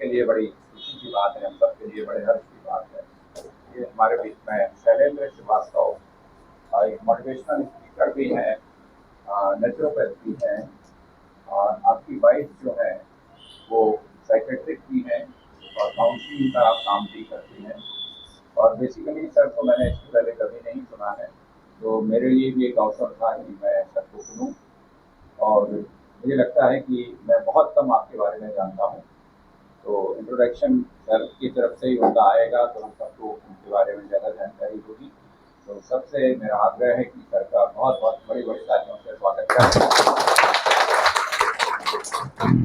लिए बड़ी खुशी की बात है, हम सबके लिए बड़े हर्ष की बात है। ये हमारे बीच में शैलेंद्र श्रीवास्तव एक मोटिवेशनल स्पीकर भी हैं, नेचुरोपैथ भी हैं, और आपकी वाइफ जो है वो साइकेट्रिक भी हैं और काउंसलिंग का काम भी करती हैं। और बेसिकली सर को मैंने इससे पहले कभी नहीं सुना है, तो मेरे लिए भी एक अवसर था कि मैं सर को सुनूँ। और मुझे लगता है कि मैं बहुत कम आपके बारे में जानता हूँ, तो इंट्रोडक्शन सर की तरफ से ही उनका आएगा तो हम सबको उनके बारे में ज़्यादा जानकारी होगी। तो सबसे मेरा आग्रह है कि सर का बहुत बहुत बड़ी बड़ी तालियों से स्वागत करें।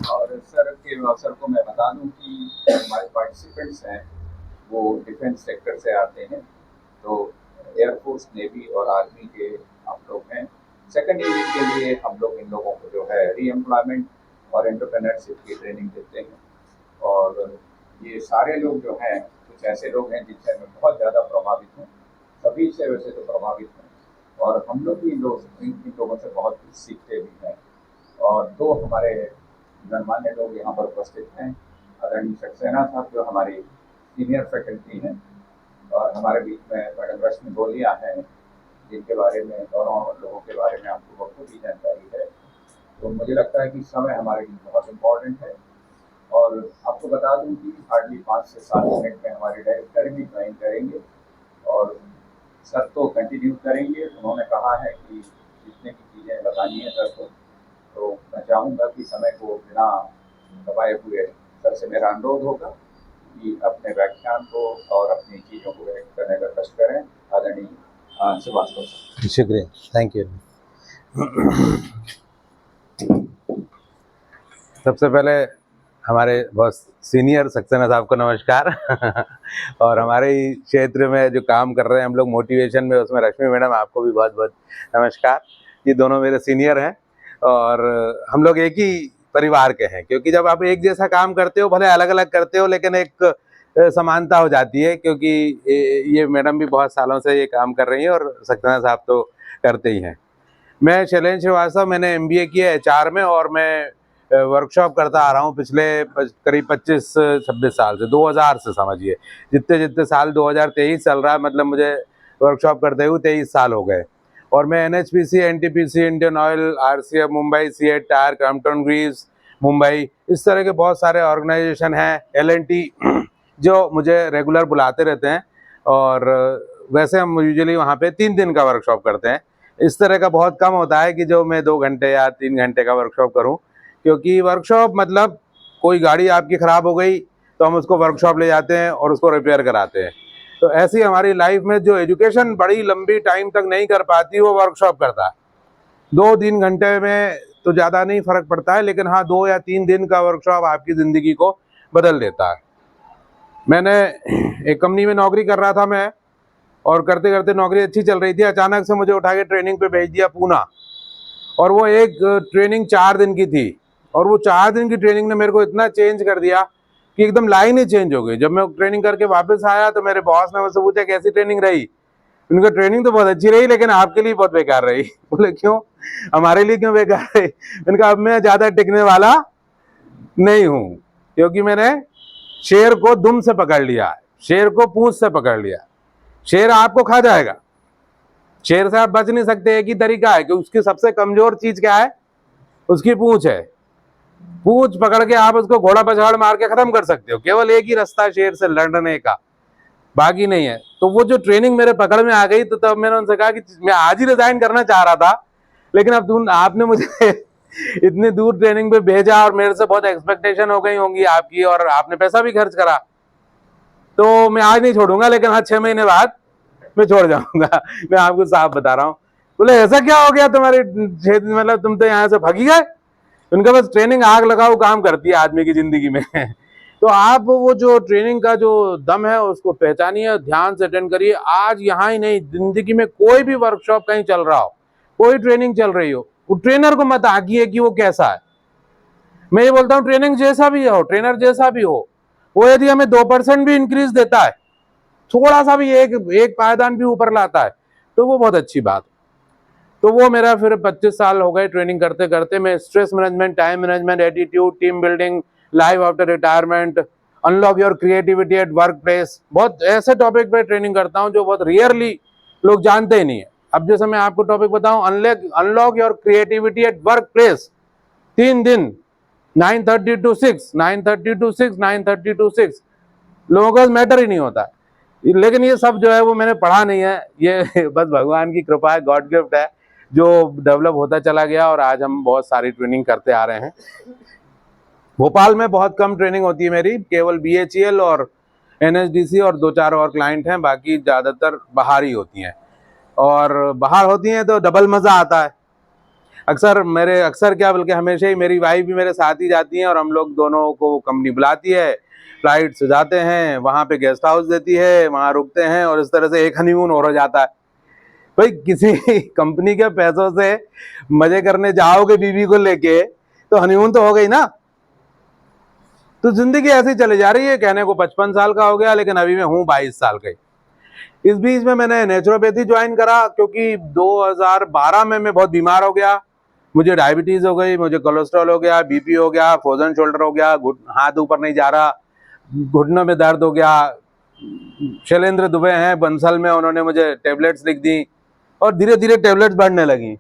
और सर के अवसर को मैं बता दूं कि हमारे पार्टिसिपेंट्स हैं वो डिफेंस सेक्टर से आते हैं, तो एयरफोर्स, नेवी और आर्मी के हम लोग हैं। सेकेंड यूनिट के लिए हम लोग इन लोगों को जो है री एम्प्लॉयमेंट और एंटरप्रेन्योरशिप की ट्रेनिंग देते हैं। और ये सारे लोग जो हैं कुछ ऐसे लोग हैं जिनसे मैं बहुत ज़्यादा प्रभावित हूँ, सभी से वैसे तो प्रभावित हूँ, और हम लोग भी इन लोगों से बहुत कुछ सीखते भी हैं। और दो हमारे गणमान्य लोग यहाँ पर उपस्थित हैं, आदरणीय सक्सेना साहब जो हमारी सीनियर फैकल्टी हैं, और हमारे बीच में मैडम रश्मि बोलिया हैं जिनके बारे में, दोनों लोगों के बारे में आपको बखूबी जानकारी है। तो मुझे लगता है कि समय हमारे लिए बहुत इम्पोर्टेंट है। और आपको बता दूं कि हार्डली 5 से 7 मिनट में हमारे डायरेक्टर भी ज्वाइन करेंगे और सर तो कंटिन्यू करेंगे। उन्होंने कहा है कि जितने भी चीज़ें बतानी है सर को, तो मैं चाहूँगा कि समय को बिना दबाए हुए सर से मेरा अनुरोध होगा कि अपने व्याख्यान को और अपनी चीज़ों को व्यक्त करने का कष्ट करें। आदरणीय श्रीवास्तव सर। शुक्रिया, थैंक यू। सबसे पहले हमारे बहुत सीनियर सक्सेना साहब को नमस्कार। और हमारे ही क्षेत्र में जो काम कर रहे हैं हम लोग मोटिवेशन में, उसमें रश्मि मैडम आपको भी बहुत बहुत नमस्कार। ये दोनों मेरे सीनियर हैं और हम लोग एक ही परिवार के हैं, क्योंकि जब आप एक जैसा काम करते हो, भले अलग अलग करते हो, लेकिन एक समानता हो जाती है, क्योंकि ये मैडम भी बहुत सालों से ये काम कर रही हैं और सक्सेना साहब तो करते ही हैं। मैं शैलेंद्र श्रीवास्तव, मैंने MBA किया HR में, और मैं वर्कशॉप करता आ रहा हूँ पिछले करीब 25-26 साल से, 2000 से समझिए। जितने जितने साल 2023 चल रहा है, मतलब मुझे वर्कशॉप करते हुए 23 साल हो गए। और मैं NHPC, NTPC, Indian oil, RCF Mumbai, CEAT tyre, Crompton Greaves Mumbai, इस तरह के बहुत सारे ऑर्गेनाइजेशन हैं, L&T जो मुझे रेगुलर बुलाते रहते हैं। और वैसे हम यूजुअली वहाँ पे 3 दिन का वर्कशॉप करते हैं। इस तरह का बहुत कम होता है कि जो मैं 2 घंटे या 3 घंटे का वर्कशॉप करूं, क्योंकि वर्कशॉप मतलब कोई गाड़ी आपकी ख़राब हो गई तो हम उसको वर्कशॉप ले जाते हैं और उसको रिपेयर कराते हैं। तो ऐसी हमारी लाइफ में जो एजुकेशन बड़ी लंबी टाइम तक नहीं कर पाती, वो वर्कशॉप करता है। 2-3 घंटे में तो ज़्यादा नहीं फ़र्क पड़ता है, लेकिन हाँ 2 या 3 दिन का वर्कशॉप आपकी ज़िंदगी को बदल देता है। मैंने एक कंपनी में नौकरी कर रहा था मैं, और करते करते नौकरी अच्छी चल रही थी। अचानक से मुझे उठा के ट्रेनिंग पे भेज दिया पूना, और वो एक ट्रेनिंग 4 दिन की थी। और वो 4 दिन की ट्रेनिंग ने मेरे को इतना चेंज कर दिया कि एकदम लाइन ही चेंज हो गई। जब मैं ट्रेनिंग करके वापस आया तो मेरे बॉस ने मुझसे पूछा कैसी ट्रेनिंग रही। उनका ट्रेनिंग तो बहुत अच्छी रही, लेकिन आपके लिए बहुत बेकार रही। बोले क्यों, हमारे लिए क्यों बेकार रही? उनका अब मैं ज़्यादा टिकने वाला नहीं हूँ, क्योंकि मैंने शेर को दुम से पकड़ लिया है, शेर को पूंछ से पकड़ लिया। शेर आपको खा जाएगा, शेर से आप बच नहीं सकते। एक ही तरीका है कि उसकी सबसे कमजोर चीज क्या है, उसकी पूंछ है। पूंछ पकड़ के आप उसको घोड़ा पछाड़ मार के खत्म कर सकते हो। केवल एक ही रास्ता शेर से लड़ने का, बाकी नहीं है। तो वो जो ट्रेनिंग मेरे पकड़ में आ गई, तो तब मैंने उनसे कहा कि मैं आज ही रिजाइन करना चाह रहा था, लेकिन अब आपने मुझे इतनी दूर ट्रेनिंग पे भेजा और मेरे से बहुत एक्सपेक्टेशन हो गई होंगी आपकी, और आपने पैसा भी खर्च करा, तो मैं आज नहीं छोड़ूंगा, लेकिन हाँ 6 महीने बाद मैं छोड़ जाऊंगा। मैं आपको साफ बता रहा हूँ। बोले ऐसा क्या हो गया तुम्हारे क्षेत्र, मतलब तुम तो यहाँ से भागी गए? उनका बस ट्रेनिंग आग लगाओ काम करती है आदमी की जिंदगी में। तो आप वो जो ट्रेनिंग का जो दम है उसको पहचानिए, ध्यान से अटेंड करिए। आज यहाँ ही नहीं, जिंदगी में कोई भी वर्कशॉप कहीं चल रहा हो, कोई ट्रेनिंग चल रही हो, वो ट्रेनर को मत आंकिए कि वो कैसा है। मैं ये बोलता हूँ ट्रेनिंग जैसा भी हो, ट्रेनर जैसा भी हो, वो यदि हमें 2% भी इंक्रीज देता है, थोड़ा सा भी एक पायदान भी ऊपर लाता है, तो वो बहुत अच्छी बात। तो वो मेरा फिर 25 साल हो गए ट्रेनिंग करते करते। मैं stress management, time management, attitude, team building, life after retirement, unlock your creativity at work place, बहुत ऐसे टॉपिक पे ट्रेनिंग करता हूँ जो बहुत रेयरली लोग जानते ही नहीं है। अब जैसे मैं आपको टॉपिक बताऊं, unlock your creativity at work place, 3 दिन 9:30 to 6, 9:30 to 6, 9:30 to 6, लोगों का मैटर ही नहीं होता। लेकिन ये सब जो है वो मैंने पढ़ा नहीं है, ये बस भगवान की कृपा है, गॉड गिफ्ट है, जो डेवलप होता चला गया और आज हम बहुत सारी ट्रेनिंग करते आ रहे हैं। भोपाल में बहुत कम ट्रेनिंग होती है मेरी, केवल BHEL और NSDC और 2-4 और क्लाइंट हैं, बाकी ज़्यादातर बाहर ही होती हैं। और बाहर होती हैं तो डबल मज़ा आता है। अक्सर क्या बल्कि हमेशा ही मेरी वाइफ भी मेरे साथ ही जाती हैं और हम लोग दोनों को कंपनी बुलाती है, फ्लाइट से जाते हैं, वहाँ पे गेस्ट हाउस देती है, वहाँ रुकते हैं और इस तरह से एक हनीमून और हो जाता है। भाई किसी कंपनी के पैसों से मजे करने जाओगे बीवी को लेके तो हनीमून तो हो गई ना। तो जिंदगी ऐसी चली जा रही है, कहने को 55 साल का हो गया लेकिन अभी मैं हूँ 22 साल का। इस बीच में मैंने नेचुरोपैथी ज्वाइन करा क्योंकि 2012 में मैं बहुत बीमार हो गया। मुझे डायबिटीज हो गई, मुझे कोलेस्ट्रॉल हो गया, BP हो गया, फ्रोजन शोल्डर हो गया, हाथ ऊपर नहीं जा रहा, घुटनों में दर्द हो गया। शैलेंद्र दुबे हैं बंसल में, उन्होंने मुझे टेबलेट्स लिख दी और धीरे धीरे टेबलेट्स बढ़ने लगी।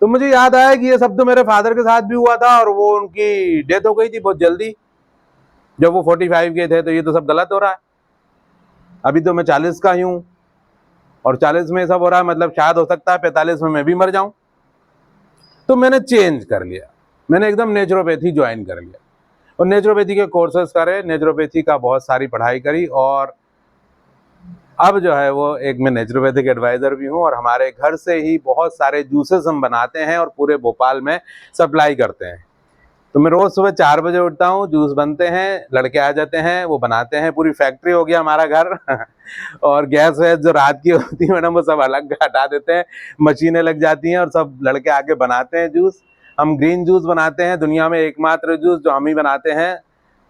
तो मुझे याद आया कि ये सब तो मेरे फादर के साथ भी हुआ था और वो उनकी डेथ हो गई थी बहुत जल्दी, जब वो 45 के थे। तो ये तो सब गलत हो रहा है। अभी तो मैं 40 का ही हूँ और 40 में सब हो रहा है, मतलब शायद हो सकता है 45 में मैं भी मर जाऊं। तो मैंने चेंज कर लिया, मैंने एकदम नेचुरोपैथी ज्वाइन कर लिया और नेचुरोपैथी के कोर्सेज करे, नेचुरोपैथी का बहुत सारी पढ़ाई करी और अब जो है वो एक मैं नेचुरोपैथिक एडवाइज़र भी हूँ और हमारे घर से ही बहुत सारे जूसेस हम बनाते हैं और पूरे भोपाल में सप्लाई करते हैं। तो मैं रोज़ सुबह 4 बजे उठता हूँ, जूस बनते हैं, लड़के आ जाते हैं, वो बनाते हैं, पूरी फैक्ट्री हो गया हमारा घर और गैस वैस जो रात की होती है मैडम वो सब अलग हटा देते हैं, मशीनें लग जाती हैं और सब लड़के आके बनाते हैं जूस। हम ग्रीन जूस बनाते हैं, दुनिया में एकमात्र जूस जो हम ही बनाते हैं,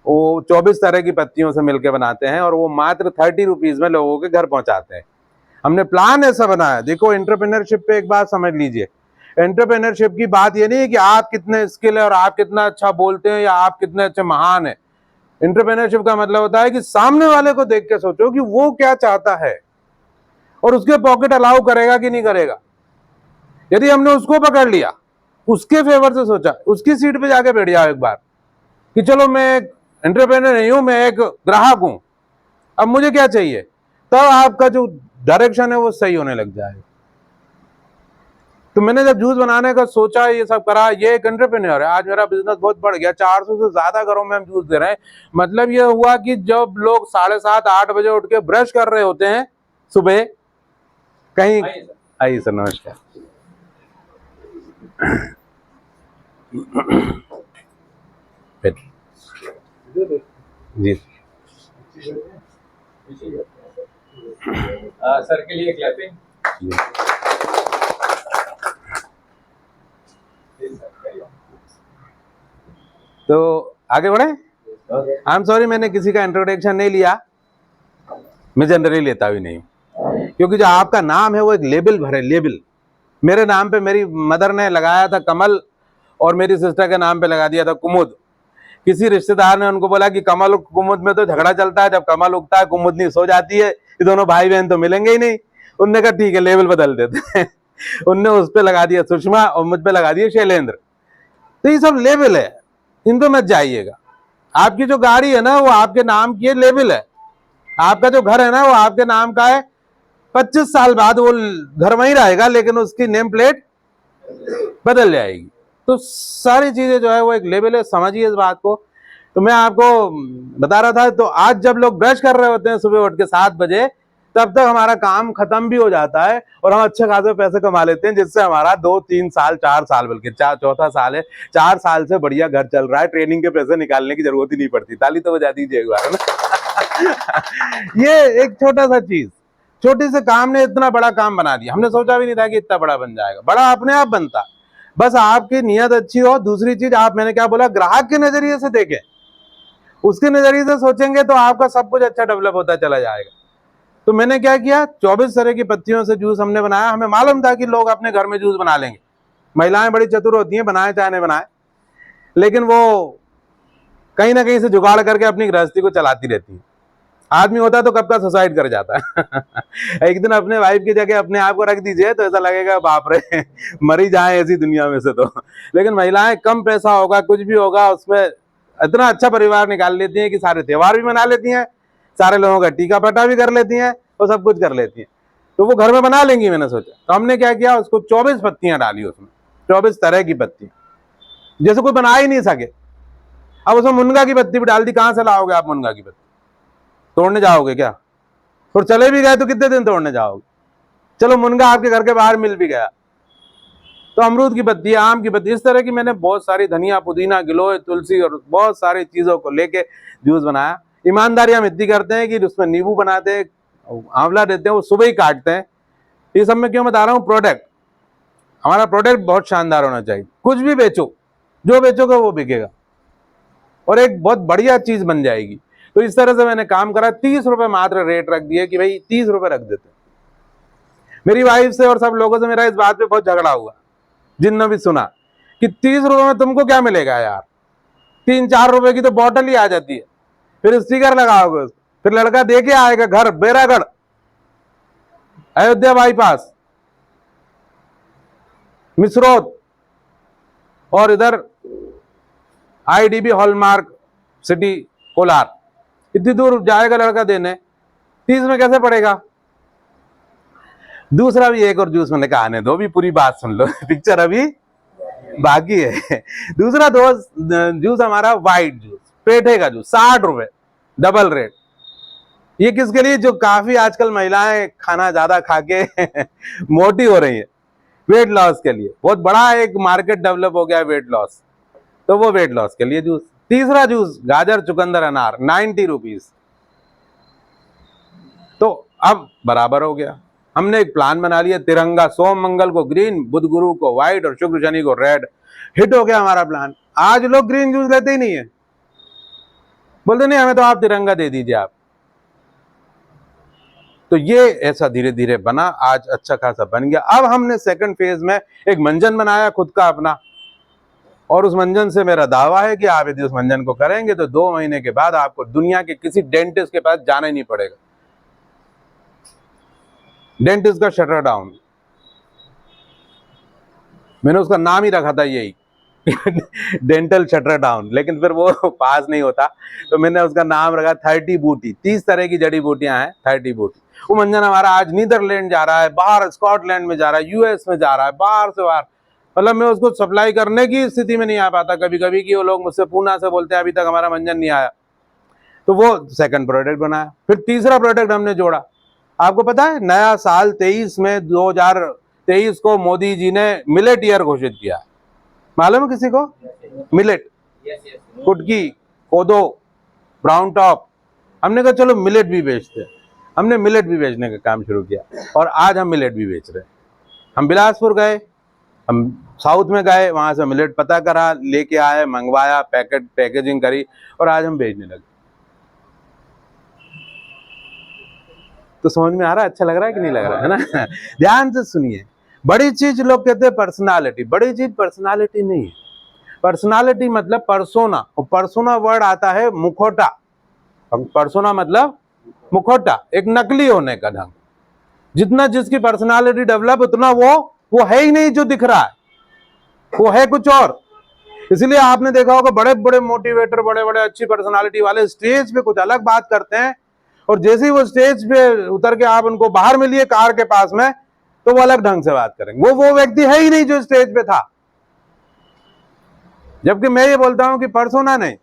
वो 24 तरह की पत्तियों से मिलकर बनाते हैं और वो मात्र 30 रुपीज़ में लोगों के घर पहुंचाते हैं। हमने प्लान ऐसा बनाया। देखो एंटरप्रेन्योरशिप पे एक बात समझ लीजिए, एंटरप्रेन्योरशिप की बात ये नहीं है कि आप कितने स्किल है और आप कितना अच्छा बोलते हैं या आप कितने अच्छे महान है। एंटरप्रेन्योरशिप का मतलब होता है कि सामने वाले को देख के सोचो कि वो क्या चाहता है और उसके पॉकेट अलाउ करेगा कि नहीं करेगा। यदि हमने उसको पकड़ लिया, उसके फेवर से सोचा, उसकी सीट पे जाके बैठ जाओ एक बार कि चलो मैं एक एंटरप्रेन्योर नहीं हूं, मैं एक ग्राहक हूं, अब मुझे क्या चाहिए, तब आपका जो डायरेक्शन है वो सही होने लग जाएगा। तो मैंने जब जूस बनाने का सोचा, ये सब करा, ये एक एंटरप्रेन्योर है। आज मेरा बिजनेस बहुत बढ़ गया, 400 से ज्यादा घरों में हम जूस दे रहे हैं। मतलब ये हुआ कि जब लोग 7:30-8 बजे उठ के ब्रश कर रहे होते हैं सुबह कहीं। आइए सर, नमस्कार। जी सर के लिए क्लैपिंग। तो आगे बढ़े। आई एम सॉरी, मैंने किसी का इंट्रोडक्शन नहीं लिया, मैं जनरली लेता भी नहीं, क्योंकि जो आपका नाम है वो एक लेबल भरे, लेबल। मेरे नाम पे मेरी मदर ने लगाया था कमल और मेरी सिस्टर के नाम पे लगा दिया था कुमुद। किसी रिश्तेदार ने उनको बोला कि कमल और कुमुद में तो झगड़ा चलता है, जब कमल उगता है कुमुदनी सो जाती है, ये दोनों भाई बहन तो मिलेंगे ही नहीं। उनने कहा ठीक है लेबल बदल देते हैं। उनने उस पे लगा दिया सुषमा और मुझ पे लगा दिया शैलेंद्र। तो ये सब लेबल है, इन पे मत जाइएगा। आपकी जो गाड़ी है ना वो आपके नाम की लेबल है, आपका जो घर है ना वो आपके नाम का है। 25 साल बाद वो घर वहीं रहेगा लेकिन उसकी नेम प्लेट बदल जाएगी। तो सारी चीजें जो है वो एक लेवल है, समझिए इस बात को। तो मैं आपको बता रहा था, तो आज जब लोग ब्रश कर रहे होते हैं सुबह उठ के 7 बजे, तब तक हमारा काम खत्म भी हो जाता है और हम अच्छे खासे पैसे कमा लेते हैं, जिससे हमारा 2-3 साल 4 साल बल्कि चौथा साल है, 4 साल से बढ़िया घर चल रहा है। ट्रेनिंग के पैसे निकालने की जरूरत ही नहीं पड़ती। ताली तो बजा दीजिए एक बार ना। ये एक छोटा सा चीज, छोटे से काम ने इतना बड़ा काम बना दिया। हमने सोचा भी नहीं था कि इतना बड़ा बन जाएगा। बड़ा अपने आप बनता, बस आपकी नीयत अच्छी हो। दूसरी चीज, आप, मैंने क्या बोला, ग्राहक के नजरिए से देखें, उसके नजरिए से सोचेंगे तो आपका सब कुछ अच्छा डेवलप होता चला जाएगा। तो मैंने क्या किया, 24 तरह की पत्तियों से जूस हमने बनाया। हमें मालूम था कि लोग अपने घर में जूस बना लेंगे, महिलाएं बड़ी चतुर होती हैं, बनाए चाहे नहीं बनाए, लेकिन वो कहीं ना कहीं से जुगाड़ करके अपनी गृहस्थी को चलाती रहती है। आदमी होता तो कब का सुसाइड कर जाता है। एक दिन अपने वाइफ की जगह अपने आप को रख दीजिए तो ऐसा लगेगा बाप रे मरी जाए ऐसी दुनिया में से तो। लेकिन महिलाएं कम पैसा होगा कुछ भी होगा उसमें इतना अच्छा परिवार निकाल लेती हैं कि सारे त्योहार भी मना लेती हैं, सारे लोगों का टीका पटा भी कर लेती हैं और सब कुछ कर लेती हैं। तो वो घर में बना लेंगी मैंने सोचा। तो हमने क्या किया, उसको 24 पत्तियां डाली उसमें, 24 तरह की पत्तियां, जैसे कोई बना ही नहीं सके। अब उसमें मुनगा की पत्ती भी डाल दी। कहां से लाओगे आप मुनगा की पत्ती? तोड़ने जाओगे क्या? और चले भी गए तो कितने दिन तोड़ने जाओगे? चलो मुनगा आपके घर के बाहर मिल भी गया तो अमरूद की पत्ती, आम की पत्ती, इस तरह की मैंने बहुत सारी, धनिया पुदीना गिलोय तुलसी और बहुत सारी चीजों को लेके जूस बनाया। ईमानदारी हम इतनी करते हैं कि उसमें नींबू बनाते हैं, आंवला देते हैं, वो सुबह ही काटते हैं। ये सब मैं क्यों बता रहा हूँ? प्रोडक्ट, हमारा प्रोडक्ट बहुत शानदार होना चाहिए। कुछ भी बेचो, जो बेचोगे वो बिकेगा और एक बहुत बढ़िया चीज बन जाएगी। तो इस तरह से मैंने काम करा। 30 रुपए मात्र रेट रख दिए कि भाई 30 रुपए रख देते। मेरी वाइफ से और सब लोगों से मेरा इस बात पे बहुत झगड़ा हुआ, जिनने भी सुना कि 30 रुपए में तुमको क्या मिलेगा यार, 3-4 रुपए की तो बॉटल ही आ जाती है, फिर स्टिकर लगाओगे, फिर लड़का दे के आएगा घर, बेरागढ़, अयोध्या बाईपास, मिसरोद और इधर आईडीबी हॉलमार्क सिटी कोलार, इतनी दूर जाएगा लड़का देने, 30 में कैसे पड़ेगा? दूसरा भी एक और जूस मैंने कहा आने दो, भी पूरी बात सुन लो, पिक्चर अभी बाकी है। दूसरा दोस्त जूस हमारा व्हाइट जूस, पेठे का जूस, 60 रुपए, डबल रेट। ये किसके लिए? जो काफी आजकल महिलाएं खाना ज्यादा खा के मोटी हो रही है, वेट लॉस के लिए। बहुत बड़ा एक मार्केट डेवलप हो गया वेट लॉस, तो वो वेट लॉस के लिए जूस। तीसरा जूस गाजर चुकंदर अनार, 90 रुपीज। तो अब बराबर हो गया। हमने एक प्लान बना लिया, तिरंगा, सोम मंगल को ग्रीन, बुध गुरु को व्हाइट और शुक्र शनि को रेड। हिट हो गया हमारा प्लान। आज लोग ग्रीन जूस लेते ही नहीं है, बोलते नहीं हमें तो आप तिरंगा दे दीजिए आप। तो ये ऐसा धीरे धीरे बना, आज अच्छा खासा बन गया। अब हमने सेकंड फेज में एक मंजन बनाया खुद का अपना, और उस मंजन से मेरा दावा है कि आप यदि उस मंजन को करेंगे तो 2 महीने के बाद आपको दुनिया के किसी डेंटिस्ट के पास जाना ही नहीं पड़ेगा। डेंटिस्ट का शटर डाउन, मैंने उसका नाम ही रखा था यही डेंटल शटर डाउन, लेकिन फिर वो पास नहीं होता, तो मैंने उसका नाम रखा 30 बूटी। 30 तरह की जड़ी बूटियां हैं, 30 बूटी। वो मंजन हमारा आज नीदरलैंड जा रहा है, बाहर स्कॉटलैंड में जा रहा है, यूएस में जा रहा है, बाहर से बाहर। मतलब मैं उसको सप्लाई करने की स्थिति में नहीं आ पाता कभी कभी, कि वो लोग मुझसे पूना से बोलते हैं अभी तक हमारा मंजन नहीं आया। तो वो सेकंड प्रोडक्ट बनाया। फिर तीसरा प्रोडक्ट हमने जोड़ा। आपको पता है नया साल 23 में 2023 को मोदी जी ने मिलेट ईयर घोषित किया, मालूम है किसी को? मिलेट, कुटकी, कोदो, ब्राउन टॉप। हमने कहा चलो मिलेट भी बेचते हैं। हमने मिलेट भी बेचने का काम शुरू किया और आज हम मिलेट भी बेच रहे हैं। हम बिलासपुर गए, हम साउथ में गए, वहां से मिलेट पता करा, लेके आए, मंगवाया, पैकेजिंग करी और आज हम बेचने लगे। तो समझ में आ रहा है? अच्छा लग रहा है कि नहीं लग रहा है ना? ध्यान से सुनिए। बड़ी चीज लोग कहते हैं पर्सनालिटी, बड़ी चीज पर्सनालिटी नहीं है। पर्सनालिटी मतलब परसोना, और परसोना वर्ड आता है मुखौटा। परसोना मतलब मुखौटा, एक नकली होने का ढंग। जितना जिसकी पर्सनालिटी डेवलप, उतना वो है ही नहीं जो दिख रहा है, वो है कुछ और। इसलिए आपने देखा होगा बड़े बड़े मोटिवेटर, बड़े बड़े अच्छी पर्सनालिटी वाले स्टेज पे कुछ अलग बात करते हैं, और जैसे ही वो स्टेज पे उतर के आप उनको बाहर मिलिए कार के पास में, तो वो अलग ढंग से बात करेंगे। वो व्यक्ति है ही नहीं जो स्टेज पे था। जबकि मैं ये बोलता हूं कि पर्सोना नहीं,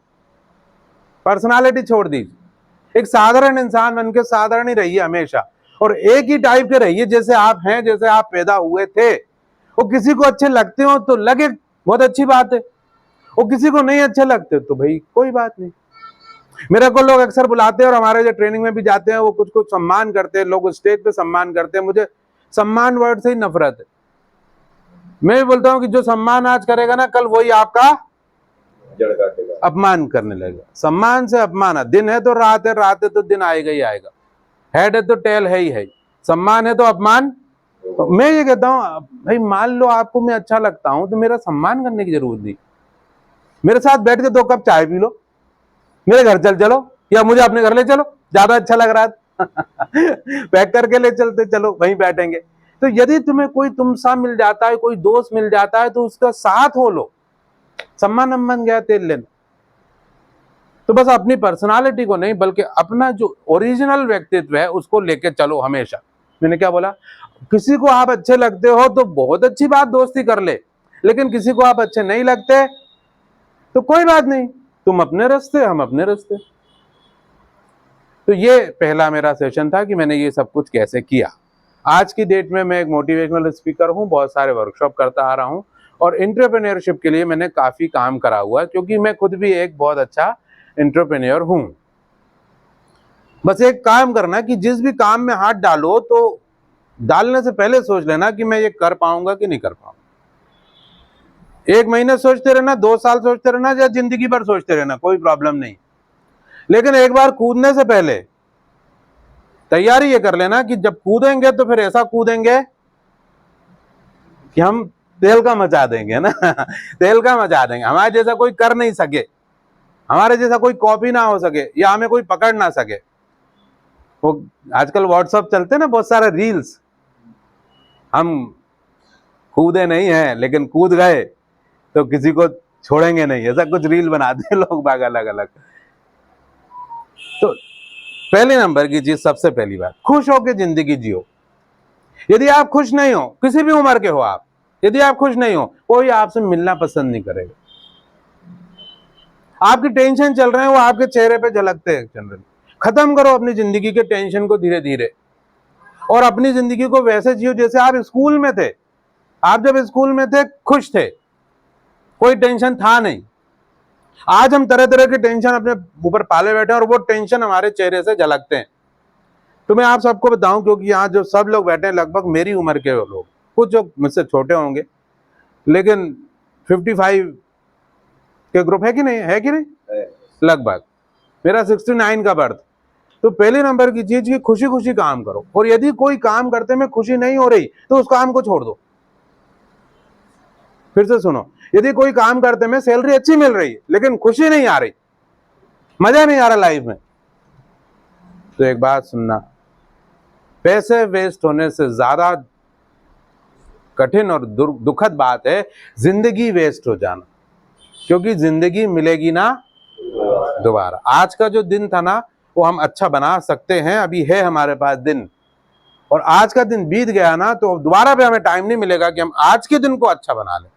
पर्सनालिटी छोड़ दीजिए। एक साधारण इंसान बनके साधारण ही रहिए हमेशा, और एक ही टाइप के रहिए जैसे आप हैं, जैसे आप पैदा हुए थे। वो किसी को अच्छे लगते हो तो लगे, बहुत अच्छी बात है। वो किसी को नहीं अच्छे लगते तो भाई कोई बात नहीं। मेरे को लोग अक्सर बुलाते हैं और हमारे जो ट्रेनिंग में भी जाते हैं, वो कुछ कुछ सम्मान करते हैं, लोग स्टेज पे सम्मान करते हैं। मुझे सम्मान वर्ड से ही नफरत है। मैं भी बोलता हूं कि जो सम्मान आज करेगा ना, कल वही आपका अपमान करने लगेगा। सम्मान से अपमान है। दिन है तो रात है, रात है तो दिन आएगा ही आएगा। हेड है तो टेल है ही है। सम्मान है तो अपमान। तो मैं ये कहता हूं भाई, मान लो आपको मैं अच्छा लगता हूं तो मेरा सम्मान करने की जरूरत नहीं। मेरे साथ बैठ के 2 कप चाय पी लो, मेरे घर चल चलो, या मुझे अपने घर ले चलो, ज्यादा अच्छा लग रहा है पैक करके ले चलते, चलो वहीं बैठेंगे। तो यदि तुम्हें कोई तुमसा मिल जाता है, कोई दोस्त मिल जाता है, तो उसका साथ हो लो, सम्मान अम्मन गया तेल लेना। तो बस अपनी पर्सनालिटी को नहीं, बल्कि अपना जो ओरिजिनल व्यक्तित्व है उसको लेके चलो हमेशा। मैंने क्या बोला, किसी को आप अच्छे लगते हो तो बहुत अच्छी बात, दोस्ती कर ले, लेकिन किसी को आप अच्छे नहीं लगते तो कोई बात नहीं, तुम अपने रास्ते, हम अपने रास्ते। तो ये पहला मेरा सेशन था कि मैंने ये सब कुछ कैसे किया। आज की डेट में मैं एक मोटिवेशनल स्पीकर हूँ, बहुत सारे वर्कशॉप करता आ रहा हूँ, और एंटरप्रेन्योरशिप के लिए मैंने काफी काम करा हुआ है, क्योंकि मैं खुद भी एक बहुत अच्छा एंटरप्रेन्योर हूँ। बस एक काम करना कि जिस भी काम में हाथ डालो तो डालने से पहले सोच लेना कि मैं ये कर पाऊंगा कि नहीं कर पाऊंगा। एक महीने सोचते रहना, 2 साल सोचते रहना, या जिंदगी भर सोचते रहना, कोई प्रॉब्लम नहीं, लेकिन एक बार कूदने से पहले तैयारी ये कर लेना कि जब कूदेंगे तो फिर ऐसा कूदेंगे कि हम तेल का मचा देंगे ना तेल का मचा देंगे, हमारे जैसा कोई कर नहीं सके, हमारे जैसा कोई कॉपी ना हो सके, या हमें कोई पकड़ ना सके। वो आजकल व्हाट्सएप चलते ना बहुत सारे रील्स, हम कूदे नहीं हैं लेकिन कूद गए तो किसी को छोड़ेंगे नहीं, ऐसा कुछ रील बनाते हैं लोग बाग अलग अलग। तो पहले नंबर की चीज, सबसे पहली बात, खुश होकर जिंदगी जियो। यदि आप खुश नहीं हो, किसी भी उम्र के हो आप, यदि आप खुश नहीं हो, कोई आपसे मिलना पसंद नहीं करेगा। आपकी टेंशन चल रहे हैं, वो आपके चेहरे पे झलकते हैं जनरली। खत्म करो अपनी जिंदगी के टेंशन को धीरे धीरे, और अपनी जिंदगी को वैसे जियो जैसे आप स्कूल में थे। आप जब स्कूल में थे खुश थे, कोई टेंशन था नहीं। आज हम तरह तरह के टेंशन अपने ऊपर पाले बैठे हैं, और वो टेंशन हमारे चेहरे से झलकते हैं। तो मैं आप सबको बताऊं, क्योंकि यहाँ जो सब लोग बैठे हैं लगभग मेरी उम्र के लोग, कुछ जो मुझसे छोटे होंगे, लेकिन 55 के ग्रुप है कि नहीं, है कि नहीं, लगभग। मेरा 69 का बर्थ। तो पहले नंबर की चीज की खुशी खुशी काम करो, और यदि कोई काम करते में खुशी नहीं हो रही तो उस काम को छोड़ दो। फिर से सुनो, यदि कोई काम करते में सैलरी अच्छी मिल रही है लेकिन खुशी नहीं आ रही, मजा नहीं आ रहा लाइफ में, तो एक बात सुनना, पैसे वेस्ट होने से ज्यादा कठिन और दुखद बात है जिंदगी वेस्ट हो जाना, क्योंकि जिंदगी मिलेगी ना दोबारा। आज का जो दिन था ना वो हम अच्छा बना सकते हैं, अभी है हमारे पास दिन, और आज का दिन बीत गया ना तो दोबारा पे हमें टाइम नहीं मिलेगा कि हम आज के दिन को अच्छा बना लें।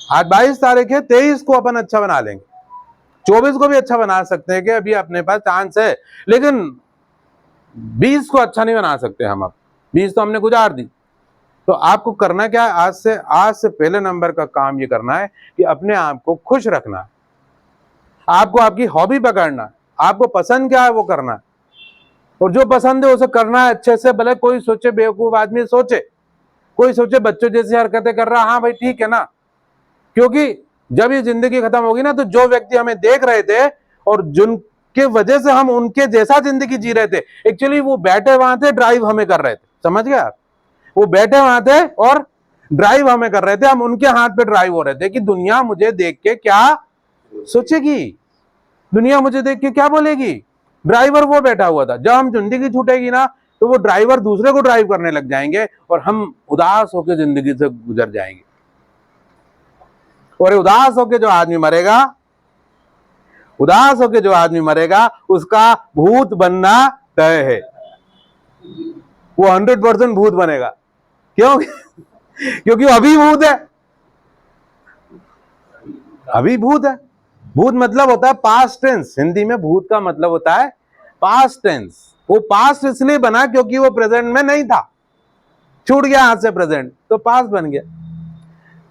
आज 22 तारीख है, 23 को अपन अच्छा बना लेंगे, 24 को भी अच्छा बना सकते हैं कि अभी अपने पास चांस है, लेकिन 20 को अच्छा नहीं बना सकते हम। अब 20 तो हमने गुजार दी। तो आपको करना क्या है, आज से पहले नंबर का काम ये करना है कि अपने आप को खुश रखना है। आपको आपकी हॉबी पकड़ना है, आपको पसंद क्या है वो करना है, और जो पसंद है उसे करना है अच्छे से। भले कोई सोचे बेवकूफ आदमी सोचे, कोई सोचे बच्चों जैसी हरकतें कर रहा, हाँ भाई ठीक है ना, क्योंकि जब ये जिंदगी खत्म होगी ना तो जो व्यक्ति हमें देख रहे थे और जिनके वजह से हम उनके जैसा जिंदगी जी रहे थे, एक्चुअली वो बैठे वहां थे, ड्राइव हमें कर रहे थे। समझ गए आप? वो बैठे वहां थे और ड्राइव हमें कर रहे थे, हम उनके हाथ पे ड्राइव हो रहे थे कि दुनिया मुझे देख के क्या सोचेगी, दुनिया मुझे देख के क्या बोलेगी। ड्राइवर वो बैठा हुआ था। जब हम जिंदगी छूटेगी ना तो वो ड्राइवर दूसरे को ड्राइव करने लग जाएंगे और हम उदास होकर जिंदगी से गुजर जाएंगे। और उदास होकर जो आदमी मरेगा, उदास होकर जो आदमी मरेगा उसका भूत बनना तय है। वो 100% भूत बनेगा। क्यों? क्योंकि वो अभी भूत है, अभी भूत है। भूत मतलब होता है पास्ट टेंस, हिंदी में भूत का मतलब होता है पास्ट टेंस। वो पास्ट इसलिए बना क्योंकि वो प्रेजेंट में नहीं था, छूट गया हाथ से प्रेजेंट, तो पास्ट बन गया।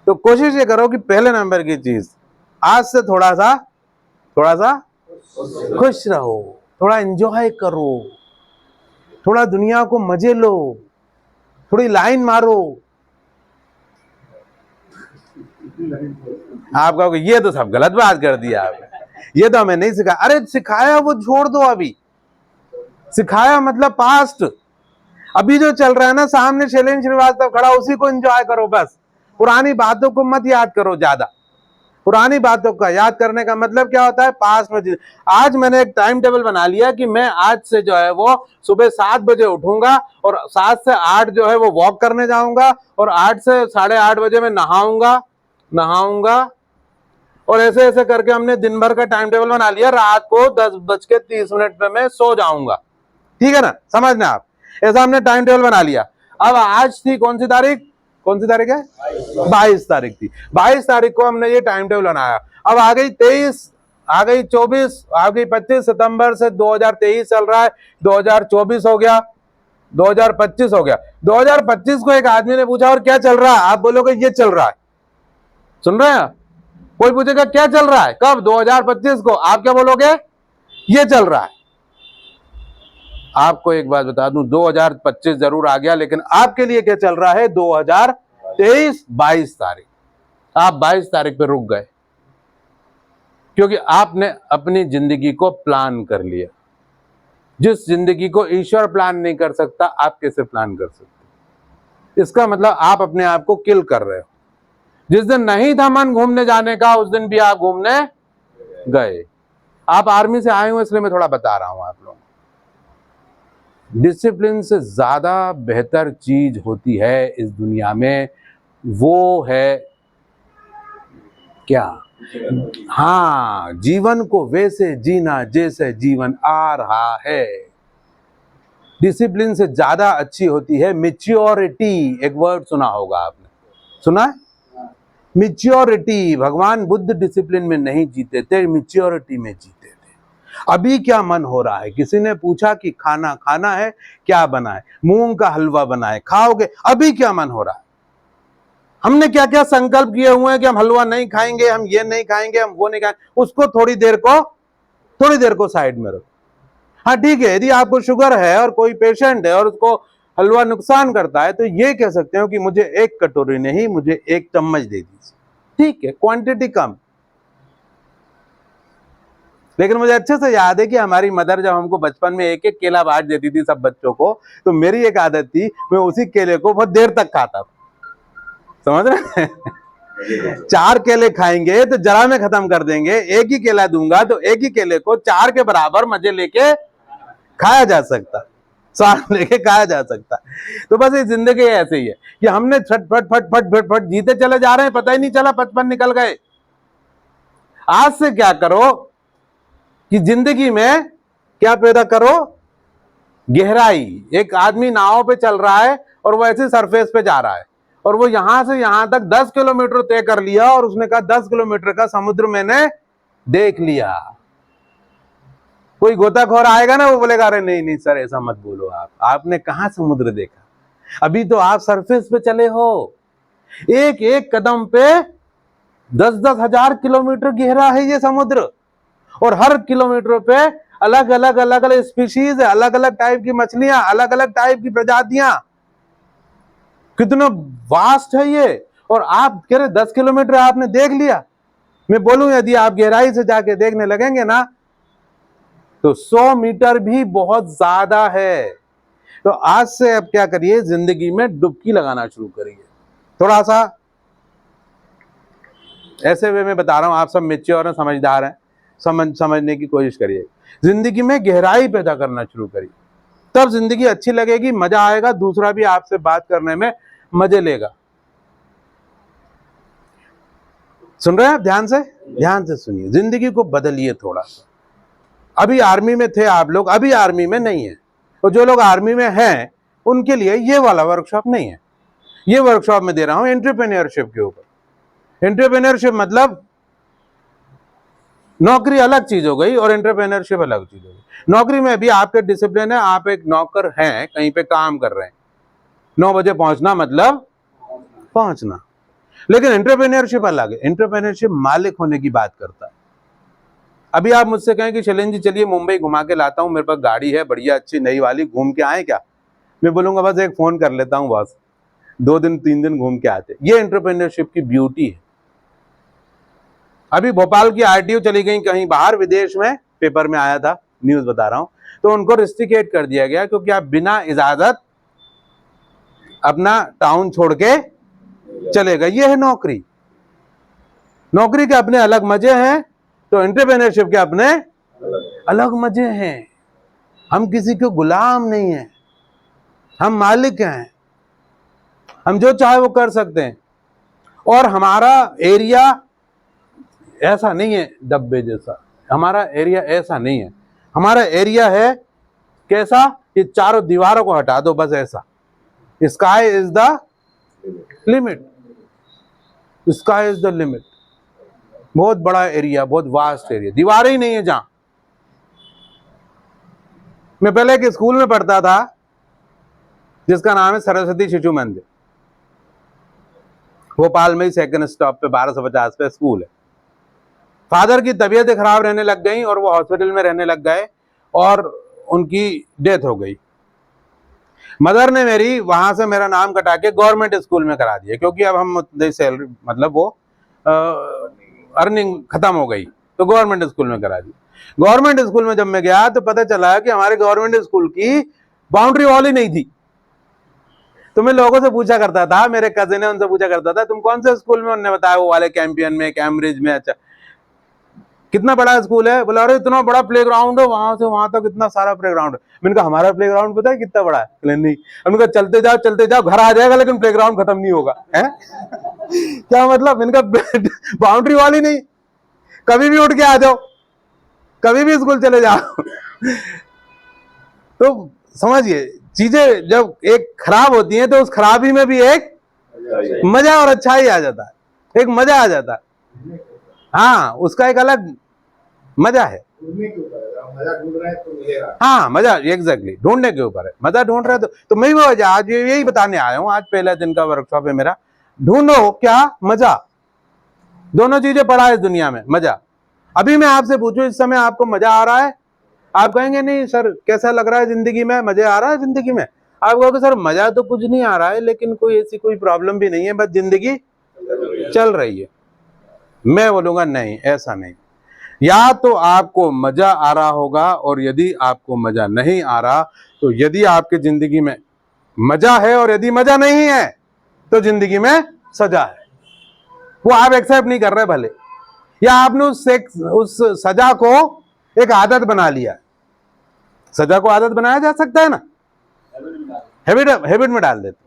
तो कोशिश ये करो कि पहले नंबर की चीज, आज से थोड़ा सा खुश रहो, थोड़ा एंजॉय करो, थोड़ा दुनिया को मजे लो, थोड़ी लाइन मारो। आप कहोगे ये तो सब गलत बात कर दिया आपने, ये तो हमें नहीं सिखाया। अरे सिखाया वो छोड़ दो, अभी सिखाया मतलब पास्ट। अभी जो चल रहा है ना, सामने शैलेंद्र श्रीवास्तव खड़ा, उसी को एंजॉय करो बस। पुरानी बातों को मत याद करो ज्यादा। पुरानी बातों का याद करने का मतलब क्या होता है, पास्ट में। आज मैंने एक टाइम टेबल बना लिया कि मैं आज से जो है वो सुबह 7 बजे उठूंगा और 7 से 8 जो है वो वॉक करने जाऊंगा और 8 से 8:30 बजे मैं नहाऊंगा और ऐसे ऐसे करके हमने दिन भर का टाइम टेबल बना लिया। रात को 10:30 पे मैं सो जाऊंगा। ठीक है ना, समझना आप, ऐसा हमने टाइम टेबल बना लिया। अब आज थी कौन सी तारीख है, 22 तारीख थी। 22 तारीख को हमने ये टाइम टेबल बनाया। अब आ गई 23, आ गई 24, आ गई 25 सितंबर से 2023 चल रहा है, 2024 हो गया, 2025 हो गया। 2025 को एक आदमी ने पूछा और क्या चल रहा है, आप बोलोगे ये चल रहा है। सुन रहे हैं, कोई पूछेगा क्या चल रहा है, कब, 2025 को, आप क्या बोलोगे, ये चल रहा है। आपको एक बात बता दूं, 2025 जरूर आ गया, लेकिन आपके लिए क्या चल रहा है, 2023 22 तारीख। आप 22 तारीख पे रुक गए क्योंकि आपने अपनी जिंदगी को प्लान कर लिया। जिस जिंदगी को ईश्वर प्लान नहीं कर सकता, आप कैसे प्लान कर सकते। इसका मतलब आप अपने आप को किल कर रहे हो। जिस दिन नहीं था मन घूमने जाने का, उस दिन भी आप घूमने गए। आप आर्मी से आए हो इसलिए मैं थोड़ा बता रहा हूं आप लोगों को। डिसिप्लिन से ज्यादा बेहतर चीज होती है इस दुनिया में, वो है क्या, हाँ, जीवन को वैसे जीना जैसे जीवन आ रहा है। डिसिप्लिन से ज्यादा अच्छी होती है मैच्योरिटी। एक वर्ड सुना होगा आपने, सुना है, मैच्योरिटी। भगवान बुद्ध डिसिप्लिन में नहीं जीते थे, मैच्योरिटी में जीते थे। अभी क्या मन हो रहा है, किसी ने पूछा कि खाना खाना है, क्या बनाए, मूंग का हलवा बनाए, खाओगे, अभी क्या मन हो रहा है। हमने क्या क्या संकल्प किए हुए हैं कि हम हलवा नहीं खाएंगे, हम ये नहीं खाएंगे, हम वो नहीं खाएंगे, उसको थोड़ी देर को साइड में रखो। हाँ ठीक है, यदि आपको शुगर है और कोई पेशेंट है और उसको हलवा नुकसान करता है तो ये कह सकते हो कि मुझे 1 कटोरी नहीं, मुझे 1 चम्मच दे दीजिए, ठीक है, क्वांटिटी कम। लेकिन मुझे अच्छे से याद है कि हमारी मदर जब हमको बचपन में 1-1 केला बांट देती थी सब बच्चों को, तो मेरी एक आदत थी, मैं उसी केले को बहुत देर तक खाता था। समझ रहे हैं? 4 केले खाएंगे तो जरा में खत्म कर देंगे, 1 ही केला दूंगा तो 1 ही केले को 4 के बराबर मजे लेके खाया जा सकता, स्वाद लेके खाया जा सकता। तो बस ये जिंदगी ऐसे ही है कि हमने फट फट फट फट फट जीते चले जा रहे हैं, पता ही नहीं चला 55 निकल गए। आज से क्या करो कि जिंदगी में क्या पैदा करो, गहराई। एक आदमी नाव पे चल रहा है और वो ऐसे सरफेस पे जा रहा है और वो यहां से यहां तक 10 किलोमीटर तय कर लिया और उसने कहा 10 किलोमीटर का समुद्र मैंने देख लिया। कोई गोताखोर आएगा ना, वो बोलेगा अरे नहीं नहीं सर ऐसा मत बोलो, आपने कहां समुद्र देखा, अभी तो आप सरफेस पे चले हो। एक एक कदम पे 10-10 हजार किलोमीटर गहरा है ये समुद्र और हर किलोमीटर पे अलग अलग स्पीशीज है, अलग अलग टाइप की मछलियां, अलग अलग टाइप की प्रजातियां। कितना वास्ट है ये। और आप कह रहे 10 किलोमीटर आपने देख लिया। मैं बोलूं यदि आप गहराई से जाके देखने लगेंगे ना तो 100 मीटर भी बहुत ज्यादा है। तो आज से अब क्या करिए, जिंदगी में डुबकी लगाना शुरू करिए। थोड़ा सा ऐसे वे में बता रहा हूं, आप सब मैच्योर हैं, समझदार हैं, समझने की कोशिश करिए। जिंदगी में गहराई पैदा करना शुरू करिए, तब जिंदगी अच्छी लगेगी, मजा आएगा, दूसरा भी आपसे बात करने में मजे लेगा। सुन रहे हैं आप, ध्यान से सुनिए, जिंदगी को बदलिए थोड़ा सा। अभी आर्मी में थे आप लोग, अभी आर्मी में नहीं है, तो जो लोग आर्मी में हैं उनके लिए ये वाला वर्कशॉप नहीं है। ये वर्कशॉप में दे रहा हूं एंटरप्रेन्योरशिप के ऊपर। एंटरप्रेन्योरशिप मतलब नौकरी अलग चीज हो गई और एंटरप्रेन्योरशिप अलग चीज हो गई। नौकरी में भी आपके डिसिप्लिन है, आप एक नौकर हैं, कहीं पे काम कर रहे हैं, 9 बजे पहुंचना मतलब पहुंचना। लेकिन एंटरप्रेन्योरशिप अलग है। एंटरप्रेन्योरशिप मालिक होने की बात करता है। अभी आप मुझसे कहें कि शैलेंद्र जी चलिए मुंबई घुमा के लाता हूं, मेरे पास गाड़ी है बढ़िया अच्छी नई वाली, घूम के आए क्या, मैं बोलूंगा बस एक फोन कर लेता हूं बस, 2 दिन 3 दिन घूम के आते। ये एंटरप्रेन्योरशिप की ब्यूटी है। अभी भोपाल की आरटीओ चली गई कहीं बाहर विदेश में, पेपर में आया था, न्यूज बता रहा हूं, तो उनको रिस्ट्रिकेट कर दिया गया क्योंकि आप बिना इजाजत अपना टाउन छोड़ के चले गए। ये है नौकरी। नौकरी के अपने अलग मजे हैं, तो एंटरप्रेन्योरशिप के अपने अलग मजे हैं। हम किसी के गुलाम नहीं हैं, हम मालिक हैं, हम जो चाहे वो कर सकते हैं। और हमारा एरिया ऐसा नहीं है डब्बे जैसा, हमारा एरिया ऐसा नहीं है। हमारा एरिया है कैसा, ये चारों दीवारों को हटा दो बस ऐसा। Sky is the limit, sky is the limit. बहुत बड़ा एरिया, बहुत वास्ट एरिया, दीवारें ही नहीं है जहां। मैं पहले एक स्कूल में पढ़ता था जिसका नाम है सरस्वती शिशु मंदिर, भोपाल में ही सेकंड स्टॉप पे 1250 पे स्कूल है। फादर की तबीयत खराब रहने लग गई और वो हॉस्पिटल में रहने लग गए और उनकी डेथ हो गई। मदर ने मेरी वहां से मेरा नाम कटा के गवर्नमेंट स्कूल में करा दिया, क्योंकि अब हम सैलरी मतलब वो अर्निंग खत्म हो गई, तो गवर्नमेंट स्कूल में करा दी। गवर्नमेंट स्कूल में जब मैं गया तो पता चला कि हमारे गवर्नमेंट स्कूल की बाउंड्री वॉल ही नहीं थी। तो मैं लोगों से पूछा करता था, मेरे कजिन है उनसे पूछा करता था तुम कौन से स्कूल में, उन्होंने बताया वो वाले कैंपियन में, कैम्ब्रिज में। अच्छा कितना बड़ा स्कूल है, बोला अरे इतना बड़ा प्लेग्राउंड है, वहां से वहां तक इतना सारा प्लेग्राउंड है। मैंने कहा हमारा प्लेग्राउंड पता है कितना बड़ा है? बोले नहीं। हमने कहा चलते जाओ घर आ जाएगा लेकिन प्लेग्राउंड खत्म नहीं होगा है? क्या मतलब? इनका बाउंड्री वॉल ही नहीं, कभी भी उठ के आ जाओ, कभी भी स्कूल चले जाओ। तो समझिए चीजें जब एक खराब होती हैं तो उस खराबी में भी एक मजा और अच्छाई आ जाता है, एक मजा आ जाता है। हाँ उसका एक अलग मजा है। मजा ढूंढ रहे हैं तो मिलेगा। हाँ मजा एग्जैक्टली ढूंढने के ऊपर है, मजा ढूंढ रहे तो मैं भी आज यही बताने आया हूँ। आज पहला दिन का वर्कशॉप है मेरा। ढूंढो क्या मजा, दोनों चीजें पड़ा है इस दुनिया में, मजा। अभी मैं आपसे पूछूं इस समय आपको मजा आ रहा है? आप कहेंगे नहीं सर कैसा लग रहा है जिंदगी में, मजा आ रहा है जिंदगी में? आप कहोगे सर मजा तो कुछ नहीं आ रहा है, लेकिन कोई ऐसी कोई प्रॉब्लम भी नहीं है, बस जिंदगी चल रही है। मैं बोलूंगा नहीं, ऐसा नहीं। या तो आपको मजा आ रहा होगा, और यदि आपको मजा नहीं आ रहा तो यदि आपकी जिंदगी में मजा है और यदि मजा नहीं है तो जिंदगी में सजा है, वो आप एक्सेप्ट नहीं कर रहे भले, या आपने उस सजा को एक आदत बना लिया। सजा को आदत बनाया जा सकता है ना, हैबिट में डाल देते।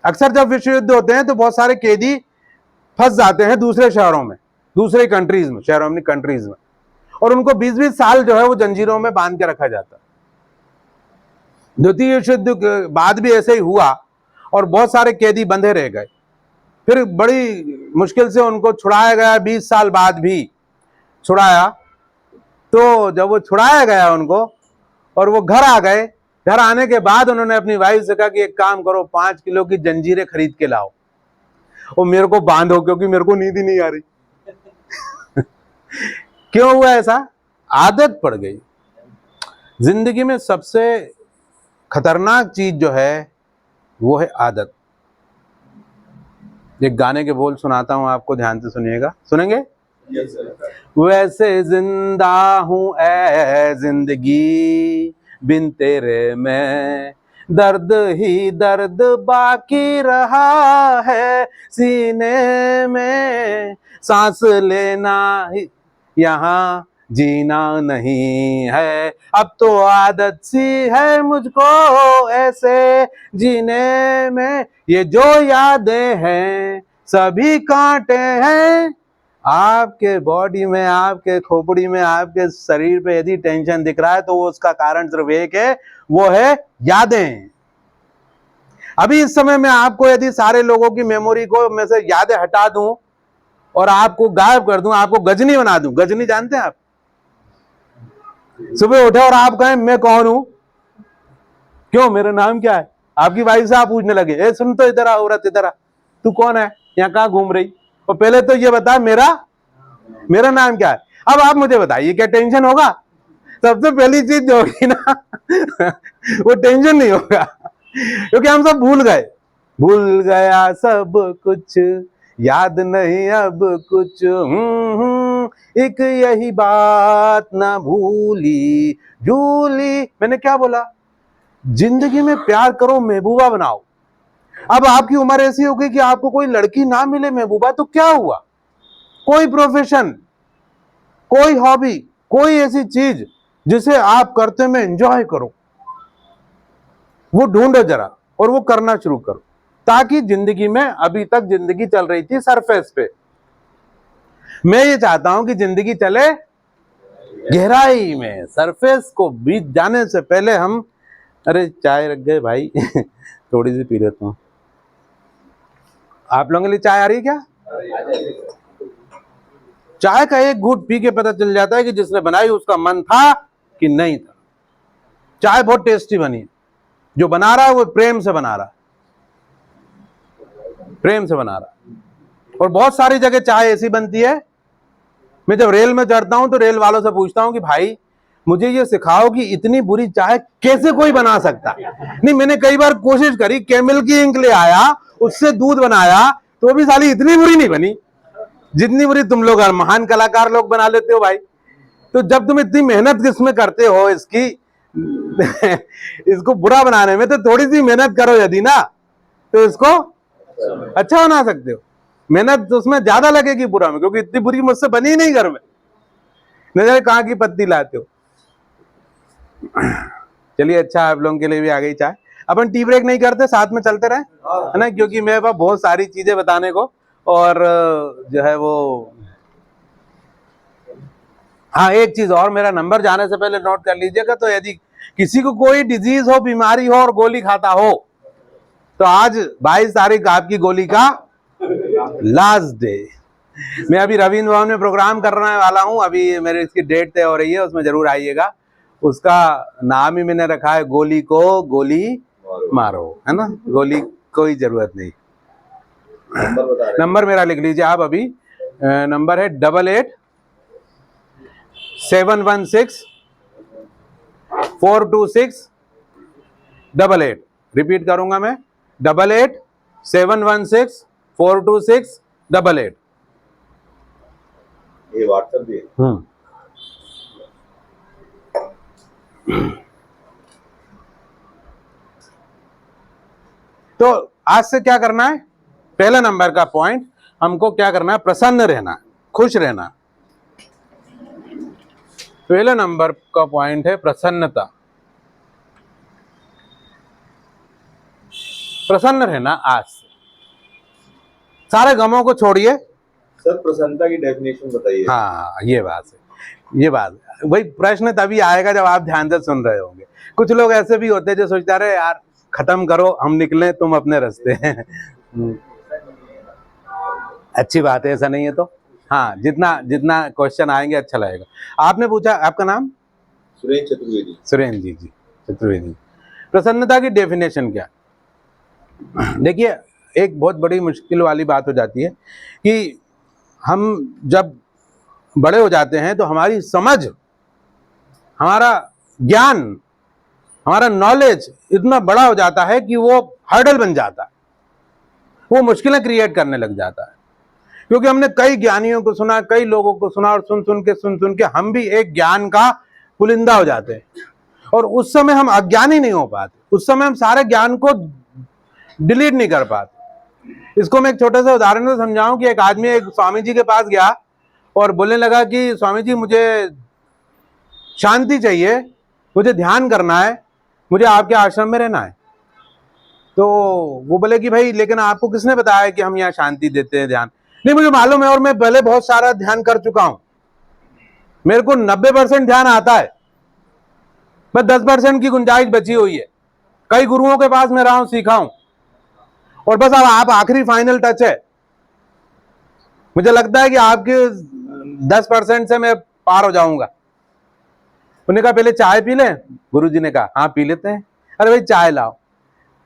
अक्सर जब विश्व युद्ध होते हैं तो बहुत सारे कैदी फंस जाते हैं दूसरे शहरों में, दूसरे कंट्रीज में, शहरों में कंट्रीज में, और उनको 20-20 साल जो है वो जंजीरों में बांध के रखा जाता है। द्वितीय विश्व युद्ध के बाद भी ऐसे ही हुआ और बहुत सारे कैदी बंधे रह गए। फिर बड़ी मुश्किल से उनको छुड़ाया गया, 20 साल बाद भी छुड़ाया। तो जब वो छुड़ाया गया उनको और वो घर आ गए, घर आने के बाद उन्होंने अपनी वाइफ से कहा कि एक काम करो 5 किलो की जंजीरें खरीद के लाओ और मेरे को बांधो, क्योंकि मेरे को नींद ही नहीं आ रही। क्यों हुआ ऐसा? आदत पड़ गई। जिंदगी में सबसे खतरनाक चीज जो है वो है आदत। एक गाने के बोल सुनाता हूं आपको, ध्यान से सुनिएगा, सुनेंगे? वैसे जिंदा हूं ऐ जिंदगी बिन तेरे मैं, दर्द ही दर्द बाकी रहा है सीने में, सांस लेना ही यहाँ जीना नहीं है, अब तो आदत सी है मुझको ऐसे जीने में, ये जो यादें हैं सभी कांटे हैं, आपके बॉडी में, आपके खोपड़ी में, आपके शरीर पे यदि टेंशन दिख रहा है तो वो उसका कारण सिर्फ एक है, वो है यादें। अभी इस समय में आपको यदि सारे लोगों की मेमोरी को में से यादें हटा दूं और आपको गायब कर दूं, आपको गजनी बना दूं। गजनी जानते हैं आप? सुबह उठे और आप कहें मैं कौन हूं, क्यों मेरा नाम क्या है, आपकी वाइफ से आप पूछने लगे ए सुन तो इधर आ औरत, इधर आ, तू कौन है, यहाँ कहां घूम रही, और पहले तो ये बता मेरा नाम क्या है। अब आप मुझे बताइए क्या टेंशन होगा? सबसे पहली चीज जो होगी ना वो टेंशन नहीं होगा, क्योंकि हम सब भूल गया सब कुछ, याद नहीं अब कुछ, एक यही बात ना भूली झूली। मैंने क्या बोला? जिंदगी में प्यार करो, महबूबा बनाओ, अब आपकी उम्र ऐसी हो गई कि आपको कोई लड़की ना मिले महबूबा, तो क्या हुआ? कोई प्रोफेशन, कोई हॉबी, कोई ऐसी चीज जिसे आप करते में एंजॉय करो, वो ढूंढो जरा और वो करना शुरू करो, ताकि जिंदगी में, अभी तक जिंदगी चल रही थी सरफेस पे, मैं ये चाहता हूं कि जिंदगी चले गहराई में। सरफेस को बीत जाने से पहले हम, अरे चाय रख गए भाई थोड़ी सी पी लेता हूं। आप लोगों के लिए चाय आ रही है क्या? चाय का एक घूंट पी के पता चल जाता है कि जिसने बनाई उसका मन था कि नहीं था। चाय बहुत टेस्टी बनी है, जो बना रहा है वो प्रेम से बना रहा है, प्रेम से बना रहा है। और बहुत सारी जगह चाय ऐसी बनती है, मैं जब रेल में चढ़ता हूं तो रेल वालों से पूछता हूं कि भाई मुझे ये सिखाओ कि इतनी बुरी चाय कैसे कोई बना सकता। नहीं, मैंने कई बार कोशिश करी, कैमल की इंक ले आया, उससे दूध बनाया, तो भी साली इतनी बुरी नहीं बनी जितनी बुरी तुम लोग महान कलाकार लोग बना लेते हो भाई। तो जब तुम इतनी मेहनत किसमें करते हो इसकी इसको बुरा बनाने में, तो थोड़ी सी मेहनत करो यदि ना, तो इसको अच्छा बना सकते हो। मेहनत उसमें ज्यादा लगेगी बुरा में, क्योंकि इतनी बुरी मुझसे बनी ही नहीं घर में, न जाने कहां की पत्ती लाते हो। चलिए, अच्छा आप लोगों के लिए भी आ गई चाय। अपन टी ब्रेक नहीं करते, साथ में चलते रहे, है ना, क्योंकि मेरे पास बहुत सारी चीजें बताने को, और जो है वो, हाँ एक चीज और, मेरा नंबर जाने से पहले नोट कर लीजिएगा। तो यदि किसी को कोई डिजीज हो, बीमारी हो और गोली खाता हो, तो आज 22 तारीख आपकी गोली का लास्ट डे। मैं अभी रवींद्र भवन में प्रोग्राम करने वाला हूं, अभी मेरी इसकी डेट तय हो रही है, उसमें जरूर आइएगा। उसका नाम ही मैंने रखा है, गोली को गोली मारो, है ना, गोली कोई जरूरत नहीं। नंबर मेरा लिख लीजिए आप अभी, नंबर है 8871642688। रिपीट करूंगा मैं, 8871642688। ये व्हाट्सएप भी है। तो आज से क्या करना है, पहला नंबर का पॉइंट, हमको क्या करना है, प्रसन्न रहना, खुश रहना। पहले नंबर का पॉइंट है प्रसन्नता, प्रसन्न रहना। आज से सारे गमों को छोड़िए। सर, प्रसन्नता की डेफिनेशन बताइए। हाँ, ये बात है, ये बात वही प्रश्न तभी आएगा जब आप ध्यान से सुन रहे होंगे। कुछ लोग ऐसे भी होते हैं जो सोचते रहे यार खत्म करो, हम निकले, तुम अपने रास्ते अच्छी बात है, ऐसा नहीं है तो हाँ, जितना जितना क्वेश्चन आएंगे अच्छा लगेगा। आपने पूछा, आपका नाम? सुरेंद्र चतुर्वेदी। सुरेंद्र जी चतुर्वेदी। प्रसन्नता की डेफिनेशन क्या? देखिए, एक बहुत बड़ी मुश्किल वाली बात हो जाती है कि हम जब बड़े हो जाते हैं तो हमारी समझ, हमारा ज्ञान, हमारा नॉलेज इतना बड़ा हो जाता है कि वो हर्डल बन जाता है, वो मुश्किलें क्रिएट करने लग जाता है। क्योंकि हमने कई ज्ञानियों को सुना, कई लोगों को सुना, और सुन सुन के हम भी एक ज्ञान का पुलिंदा हो जाते हैं, और उस समय हम अज्ञानी नहीं हो पाते, उस समय हम सारे ज्ञान को डिलीट नहीं कर पाते। इसको मैं एक छोटे से उदाहरण से समझाऊं कि एक आदमी एक स्वामी जी के पास गया और बोलने लगा कि स्वामी जी, मुझे शांति चाहिए, मुझे ध्यान करना है, मुझे आपके आश्रम में रहना है। तो वो बोले कि भाई, लेकिन आपको किसने बताया कि हम यहाँ शांति देते हैं, ध्यान? नहीं, मुझे मालूम है, और मैं पहले बहुत सारा ध्यान कर चुका हूं, मेरे को 90% ध्यान आता है, मैं 10% की गुंजाइश बची हुई है, कई गुरुओं के पास मैं रहा हूं, सीखा हूं, और बस अब आप आखिरी फाइनल टच है। मुझे लगता है कि आपके 10% से मैं पार हो जाऊंगा। उन्होंने कहा पहले चाय पी लें? गुरुजी ने कहा हाँ पी लेते हैं। अरे भाई चाय लाओ।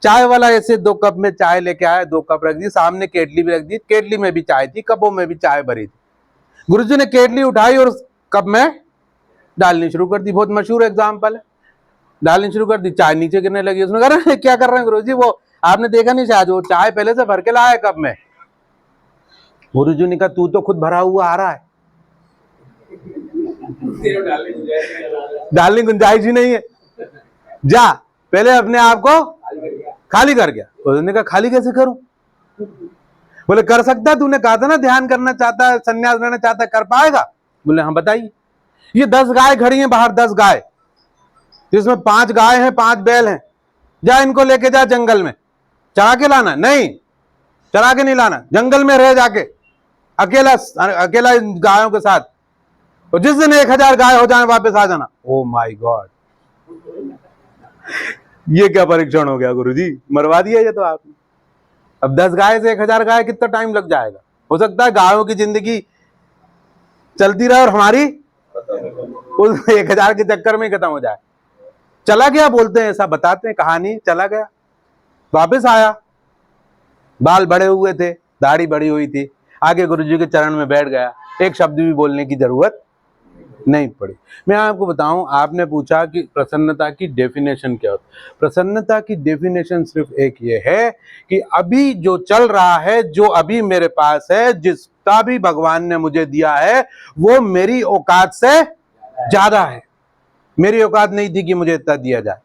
चाय वाला ऐसे 2 कप में चाय लेके आया, 2 कप रख दी, सामने केटली भी रख दी, केटली में भी चाय थी, कपों में भी चाय भरी थी। गुरुजी ने केटली उठाई और कप में डालनी शुरू कर दी, बहुत मशहूर एग्जाम्पल है। डालनी शुरू कर दी, चाय नीचे गिरने लगी। उसने कहा क्या कर रहे हैं गुरुजी, वो आपने देखा नहीं शायद, वो चाय पहले से भर के लाया कप में। गुरुजी ने कहा तू तो खुद भरा हुआ आ रहा है, डालने गुंजाइश ही नहीं है, जा पहले अपने आप को खाली कर गया। उसने कहा खाली कैसे करूं? बोले कर सकता है, तूने कहा था ना ध्यान करना चाहता है, संन्यास लेना चाहता है, कर पाएगा? बोले हाँ बताइए। ये 10 गाय खड़ी हैं बाहर, 10 गाय, जिसमें 5 गाय हैं 5 बैल हैं, जा इनको लेके जा जंगल में, चरा के लाना। नहीं, चरा के नहीं लाना, जंगल में रह जाके अकेला अकेला इन गायों के साथ, और जिस दिन 1000 गाय हो जाए वापस आ जाना। ओ माय गॉड, ये क्या परीक्षण हो गया गुरुजी, मरवा दिया ये तो आपने। अब 10 गाय से 1000 गाय कितना टाइम लग जाएगा? हो सकता है गायों की जिंदगी चलती रहे और हमारी उस 1000 के चक्कर में ही खत्म हो जाए। चला गया बोलते हैं, ऐसा बताते हैं कहानी, चला गया, वापस आया, बाल बड़े हुए थे, दाढ़ी बड़ी हुई थी, आगे गुरुजी के चरण में बैठ गया, एक शब्द भी बोलने की जरूरत नहीं पड़ी। मैं आपको बताऊं, आपने पूछा कि प्रसन्नता की डेफिनेशन क्या होती है। प्रसन्नता की डेफिनेशन सिर्फ एक ये है कि अभी जो चल रहा है, जो अभी मेरे पास है, जिसका भी भगवान ने मुझे दिया है, वो मेरी औकात से ज्यादा है। मेरी औकात नहीं थी कि मुझे इतना दिया जाए,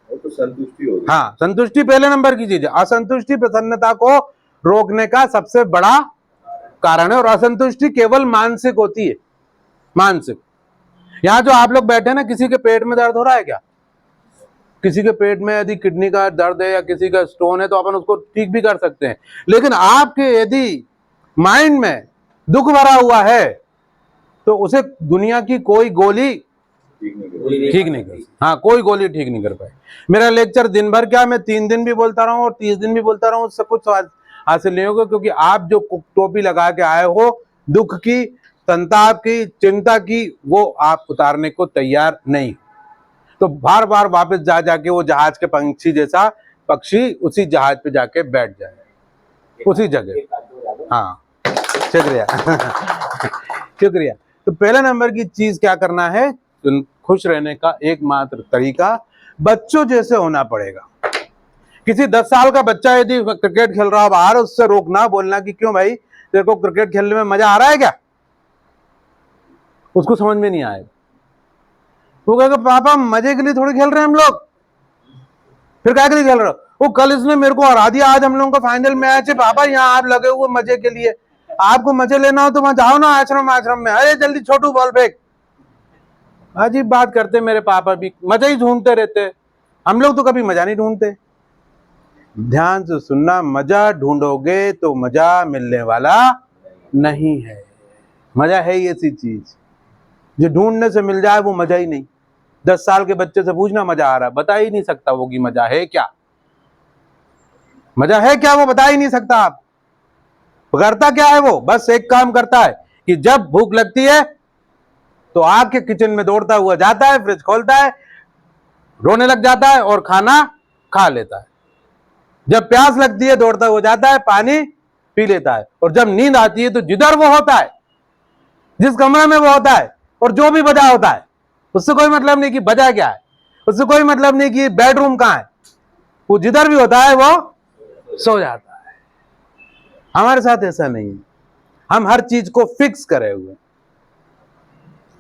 वो तो संतुष्टि होगी। हाँ, संतुष्टि पहले नंबर की चीज है। असंतुष्टि प्रसन्नता को रोकने का सबसे बड़ा कारण है, और असंतुष्टि केवल मानसिक होती है, मानसिक। यहां जो आप लोग बैठे हैं ना, किसी के पेट में दर्द हो रहा है क्या? किसी के पेट में यदि किडनी का दर्द है या किसी का स्टोन है तो अपन उसको ठीक भी कर सकते हैं, लेकिन आपके यदि माइंड में दुख भरा हुआ है तो उसे दुनिया की कोई गोली ठीक नहीं कर, हाँ, कोई गोली ठीक नहीं कर पाए। मेरा लेक्चर दिन भर क्या, मैं 3 दिन भी बोलता रहूं और 30 दिन भी बोलता रहूं, उससे कुछ हासिल नहीं होगा, क्योंकि आप जो टोपी लगा के आए हो दुख की, संताप की, चिंता की, वो आप उतारने को तैयार नहीं, तो बार बार वापस जा जाके वो जहाज के पंछी जैसा पक्षी उसी जहाज पे जाके बैठ जाए, उसी जगह। हाँ, शुक्रिया शुक्रिया। तो पहला नंबर की चीज क्या करना है, खुश रहने का एकमात्र तरीका बच्चों जैसे होना पड़ेगा। किसी 10 साल का बच्चा यदि क्रिकेट खेल रहा हो बाहर, उससे रोकना, बोलना कि क्यों भाई, तेरे को क्रिकेट खेलने में मजा आ रहा है क्या? उसको समझ में नहीं आएगा। वो कहेगा पापा मजे के लिए थोड़ी खेल रहे हैं हम लोग, फिर क्या के लिए खेल रहे हो? वो कल इसने मेरे को हरा दिया, आज हम लोगों का फाइनल मैच है पापा, यहाँ आप लगे हुए मजे के लिए, आपको मजे लेना हो तो वहां जाओ ना आश्रम में, अरे जल्दी छोटू बॉल फेंक। अजीब बात करते मेरे पापा भी, मजा ही ढूंढते रहते, हम लोग तो कभी मजा नहीं ढूंढते। ध्यान से सुनना, मजा ढूंढोगे तो मजा मिलने वाला नहीं है। मजा है ही ऐसी चीज जो ढूंढने से मिल जाए वो मजा ही नहीं। 10 साल के बच्चे से पूछना मजा आ रहा है, बता ही नहीं सकता वो कि मजा है क्या, मजा है क्या, वो बता ही नहीं सकता। आप करता क्या है वो, बस एक काम करता है कि जब भूख लगती है तो आके किचन में दौड़ता हुआ जाता है, फ्रिज खोलता है, रोने लग जाता है और खाना खा लेता है। जब प्यास लगती है दौड़ता हुआ जाता है, पानी पी लेता है, और जब नींद आती है तो जिधर वो होता है, जिस कमरे में वो होता है और जो भी बजा होता है, उससे कोई मतलब नहीं कि बजा क्या है, उससे कोई मतलब नहीं कि बेडरूम कहां है, वो जिधर भी होता है वो सो जाता है। हमारे साथ ऐसा नहीं है, हम हर चीज को फिक्स करे हुए,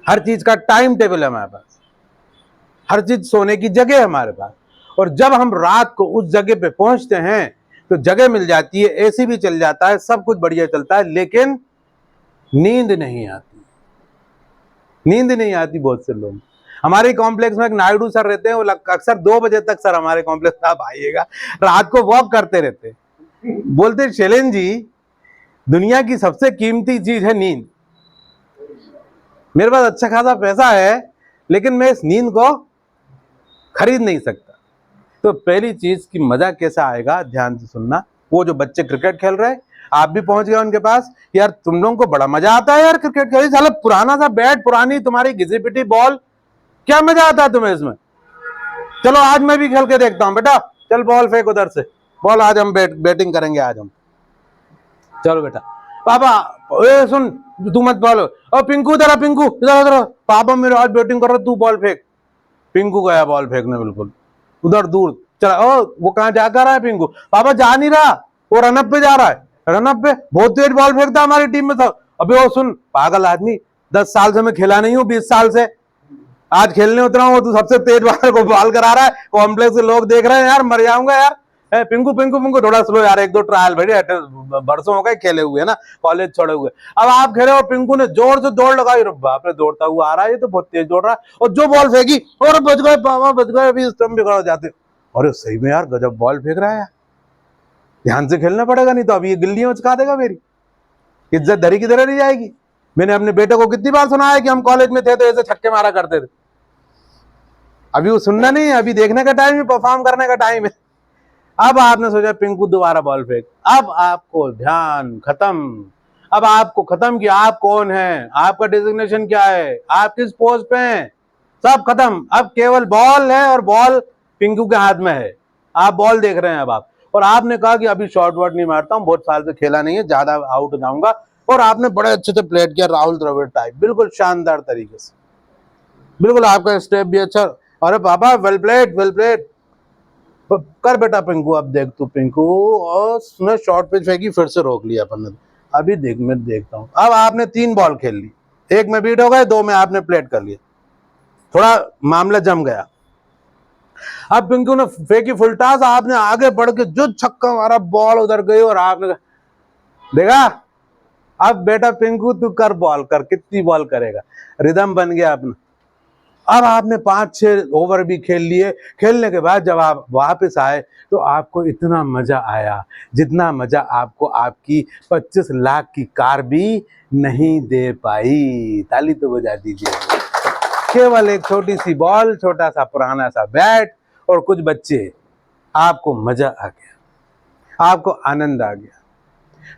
हर चीज का टाइम टेबल है हमारे पास, हर चीज सोने की जगह है हमारे पास, और जब हम रात को उस जगह पे पहुंचते हैं तो जगह मिल जाती है, एसी भी चल जाता है, सब कुछ बढ़िया चलता है, लेकिन नींद नहीं आती, नींद नहीं आती। बहुत से लोग हमारे कॉम्प्लेक्स में एक नायडू सर रहते हैं, वो अक्सर 2 बजे तक सर हमारे कॉम्प्लेक्स में आप आइएगा, रात को वॉक करते रहते, बोलते शैलेंद्र जी दुनिया की सबसे कीमती चीज है नींद, मेरे पास अच्छा खासा पैसा है लेकिन मैं इस नींद को खरीद नहीं सकता। तो पहली चीज की मजा कैसा आएगा, ध्यान से सुनना। वो जो बच्चे क्रिकेट खेल रहे हैं, आप भी पहुंच गए उनके पास, यार तुम लोगों को बड़ा मजा आता है यार क्रिकेट खेल, साला पुराना सा बैट, पुरानी तुम्हारी घिसी पिटी बॉल, क्या मजा आता है तुम्हें इसमें? चलो आज मैं भी खेल के देखता हूं बेटा, चल बॉल फेंक उधर से, बॉल आज हम बैटिंग करेंगे आज हम, चलो बेटा। पापा ए सुन, तू मत बॉल, और पिंकू इधर आ, पिंकू इधर उधर, पापा मेरे आज बैटिंग कर रहा, तू बॉल फेंक। पिंकू गया बॉल फेंकने बिल्कुल उधर दूर, चला ओ वो कहां जाकर रहा है पिंकू, पापा जा नहीं रहा, वो रनअप पे जा रहा है, रनअप पे बहुत तेज बॉल फेंकता हमारी टीम में था। अबे वो सुन पागल आदमी, 10 साल से मैं खेला नहीं हूँ, 20 साल से आज खेलने उतरा हूँ, तू सबसे तेज बॉल को बॉल करा रहा है, कॉम्प्लेक्स के लोग देख रहे हैं यार, मर जाऊंगा यार, पिंकू पिंकू पिंकू थोड़ा स्लो यार, एक दो ट्रायल बैठे, बरसों हो गए खेले हुए ना, कॉलेज छोड़े हुए। अब आप खेले और पिंकू ने जोर से दौड़ लगाई, बाप रे दौड़ता हुआ आ रहा है, ये तो बहुत तेज दौड़ रहा है, और जो बॉल फेंकी और बच गए पापा, बच गए, अभी स्टंप बिगड़ जाते। अरे सही में यार गजब बॉल फेंक रहा है यार, ध्यान से खेलना पड़ेगा, नहीं तो अभी ये गिल्लियां उचका देगा, मेरी इज्जत धरी की तरह नहीं जाएगी। मैंने अपने बेटे को कितनी बार सुना है कि हम कॉलेज में थे तो ऐसे छक्के मारा करते थे। अभी वो सुनना नहीं है, अभी देखने का टाइम है, परफॉर्म करने का टाइम है। अब आपने सोचा पिंकू दोबारा बॉल फेंक, अब आपको ध्यान खत्म, अब आपको खत्म कि आप कौन हैं, आपका डिजिग्नेशन क्या है, आप किस पोस्ट पे हैं, सब खत्म। अब केवल बॉल है और बॉल पिंकू के हाथ में है, आप बॉल देख रहे हैं अब आप। और आपने कहा कि अभी शॉर्ट वर्ट नहीं मारता हूं, बहुत साल से खेला नहीं है, ज्यादा आउट हो जाऊंगा, और आपने बड़े अच्छे से प्लेट किया, राहुल द्रविड़ टाइप, बिल्कुल शानदार तरीके से, बिल्कुल आपका स्टेप भी अच्छा। अरे बाबा वेल प्लेड, वेल प्लेड कर बेटा पिंकू, अब देख तू पिंकू, और उसने शॉर्ट पिच फेंकी, फिर से रोक लिया अपन ने, अभी देख मैं देखता हूं। अब आपने 3 बॉल खेल ली, 1 में बीट हो गए, 2 में आपने प्लेट कर लिया, थोड़ा मामला जम गया। अब पिंकू ने फेंकी फुल टॉस, आपने आगे बढ़ के जो छक्का मारा, बॉल उधर गई, और आपने देखा अब बेटा पिंकू तू कर बॉल कर, कितनी बॉल करेगा, रिदम बन गया अपना। अब आपने 5-6 ओवर भी खेल लिए, खेलने के बाद जब आप वापस आए तो आपको इतना मजा आया जितना मजा आपको आपकी 25 लाख की कार भी नहीं दे पाई। ताली तो बजा दीजिए। केवल एक छोटी सी बॉल, छोटा सा पुराना सा बैट और कुछ बच्चे, आपको मजा आ गया, आपको आनंद आ गया।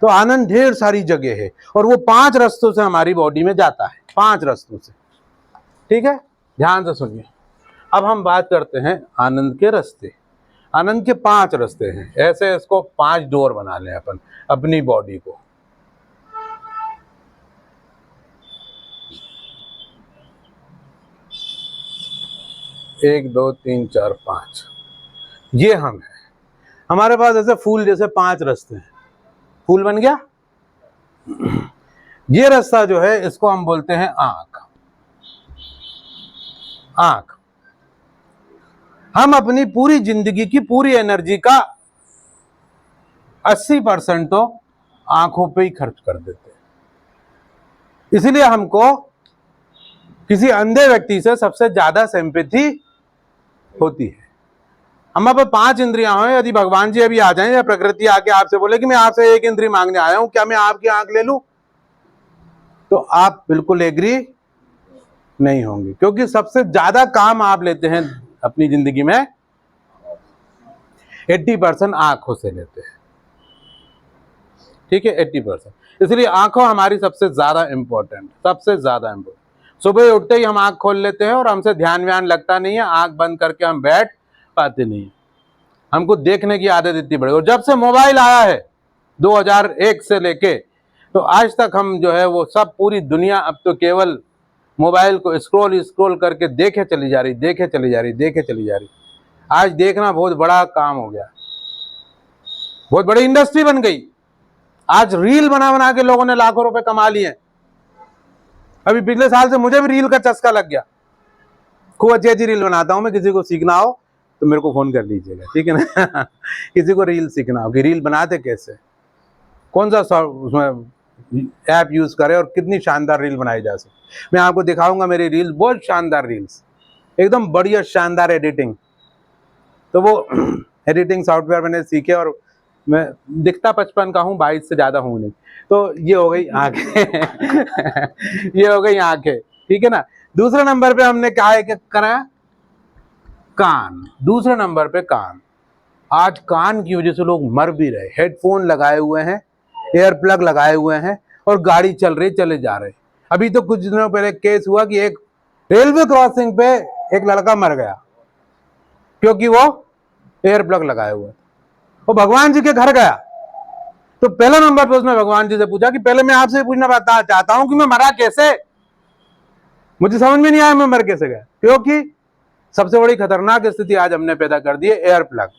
तो आनंद ढेर सारी जगह है, और वो 5 रास्तों से हमारी बॉडी में जाता है, 5 रास्तों से, ठीक है, ध्यान से सुनिए। अब हम बात करते हैं आनंद के रास्ते। आनंद के 5 रास्ते हैं, ऐसे इसको 5 डोर बना लें अपन अपनी बॉडी को। एक, दो, तीन, चार, 5, ये हम हैं। हमारे पास ऐसे फूल जैसे 5 रास्ते हैं, फूल बन गया। ये रास्ता जो है इसको हम बोलते हैं आंख। आंख, हम अपनी पूरी जिंदगी की पूरी एनर्जी का 80% तो आंखों पे ही खर्च कर देते हैं। इसलिए हमको किसी अंधे व्यक्ति से सबसे ज्यादा सिंपैथी होती है। हम अब 5 इंद्रियां हैं, यदि भगवान जी अभी आ जाएं या प्रकृति आके आपसे बोले कि मैं आपसे 1 इंद्री मांगने आया हूं, क्या मैं आपकी आंख ले लूं, तो आप बिल्कुल एग्री नहीं होंगे, क्योंकि सबसे ज्यादा काम आप लेते हैं अपनी जिंदगी में 80% आंखों से लेते हैं, ठीक है, 80%। इसलिए आंखों हमारी सबसे ज्यादा इंपॉर्टेंट, सबसे ज्यादा इंपॉर्टेंट। सुबह उठते ही हम आंख खोल लेते हैं और हमसे ध्यान व्यान लगता नहीं है, आंख बंद करके हम बैठ पाते नहीं है, हमको देखने की आदत इतनी बड़ी। और जब से मोबाइल आया है 2001 से लेके तो आज तक हम जो है वो सब, पूरी दुनिया अब तो केवल मोबाइल को स्क्रॉल स्क्रॉल करके देखे चली जा रही, देखे चली जा रही, देखे चली जा रही। आज देखना बहुत बड़ा काम हो गया, बहुत बड़ी इंडस्ट्री बन गई। आज रील बना बना के लोगों ने लाखों रुपए कमा लिए। अभी पिछले साल से मुझे भी रील का चस्का लग गया, खूब अच्छी अच्छी रील बनाता हूं मैं। किसी को सीखना हो तो मेरे को फोन कर लीजिएगा, ठीक है ना। किसी को रील सीखना हो कि रील बनाते कैसे, कौन सा उसमें ऐप यूज करें और कितनी शानदार रील बनाई जा सके, मैं आपको दिखाऊंगा मेरी रील, बहुत शानदार रील्स, एकदम बढ़िया शानदार एडिटिंग। तो वो एडिटिंग सॉफ्टवेयर मैंने सीखे, और मैं दिखता 55 का हूँ, 22 से ज्यादा हूँ नहीं। तो ये हो गई आंखें। ये हो गई आंखें, ठीक है ना। दूसरे नंबर पे हमने क्या है, करा कान। दूसरे नंबर पे कान। आज कान की वजह से लोग मर भी रहे, हेडफोन लगाए हुए हैं, एयर प्लग लगाए हुए हैं, और गाड़ी चल रही, चले जा रहे। अभी तो कुछ दिनों पहले केस हुआ कि एक रेलवे क्रॉसिंग पे एक लड़का मर गया क्योंकि वो एयर प्लग लगाए हुए। वो भगवान जी के घर गया तो पहला नंबर पर उसने भगवान जी से पूछा कि पहले मैं आपसे पूछना चाहता हूं कि मैं मरा कैसे, मुझे समझ में नहीं आया मैं मर कैसे गया। क्योंकि सबसे बड़ी खतरनाक स्थिति आज हमने पैदा कर दी है, एयर प्लग।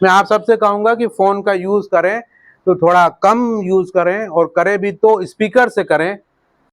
मैं आप सबसे कहूंगा कि फोन का यूज करें तो थोड़ा कम यूज करें, और करें भी तो स्पीकर से करें,